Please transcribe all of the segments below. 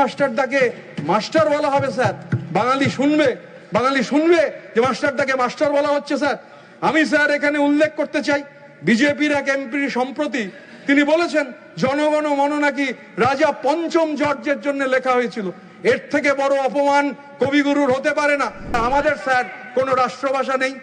মাস্টারদাকে master বলা হবে sir? বাঙালি শুনবে যে মাস্টারদাকে মাস্টার বলা হচ্ছে স্যার? আমি স্যার এখানে উল্লেখ করতে চাই, বিজেপির এক এমপি সম্প্রতি তিনি বলেছেন জনগণ মন নাকি রাজা পঞ্চম জর্জের জন্য লেখা হয়েছিল। এর থেকে বড় অপমান কবিগুরুর হতে পারে না। আমাদের স্যার কোনো রাষ্ট্রভাষা নেই,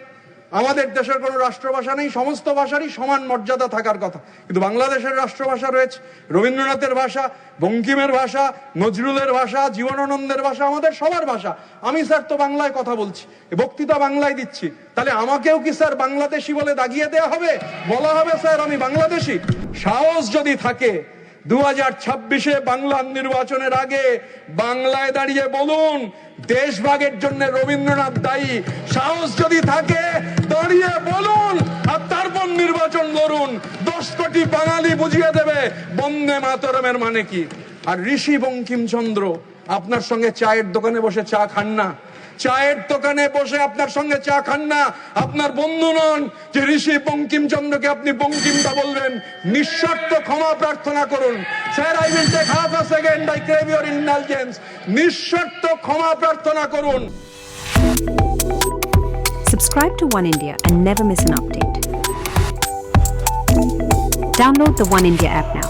আমাদের দেশের কোনো রাষ্ট্রভাষা নেই, সমস্ত ভাষারই সমান মর্যাদা থাকার কথা। কিন্তু বাংলাদেশের রাষ্ট্রভাষা রয়েছে, রবীন্দ্রনাথের ভাষা, বঙ্কিমের ভাষা, নজরুলের ভাষা, জীবনানন্দের ভাষা, আমাদের সবার ভাষা। আমি স্যার তো বাংলায় কথা বলছি, বক্তৃতা বাংলায় দিচ্ছি, তাহলে আমাকেও কি স্যার বাংলাদেশি বলে দাগিয়ে দেওয়া হবে? বলা হবে স্যার আমি বাংলাদেশি? সাহস যদি থাকে 2026-এ বাংলার নির্বাচনের আগে বাংলায় দাঁড়িয়ে বলুন দেশভাগের জন্য রবীন্দ্রনাথ দায়ী। সাহস যদি থাকে দাঁড়িয়ে বলুন, আর তারপর নির্বাচন লড়ুন। 10 কোটি বাঙালি বুঝিয়ে দেবে বন্দে মাতরমের মানে কি। আর ঋষি বঙ্কিমচন্দ্র আপনার সঙ্গে চায়ের দোকানে বসে চা খান না, চায়ের দোকানে বসে আপনার সঙ্গে চা খান না, আপনার বন্ধু নন যে ঋষি বঙ্কিমচন্দ্রকে আপনি বঙ্কিমদা বলবেন। নিঃশর্ত ক্ষমা প্রার্থনা করুন। Sir, I will take half a second, I crave your indulgence. নিঃশর্ত ক্ষমা প্রার্থনা করুন। Subscribe to One India and never miss an update. Download the One India app now.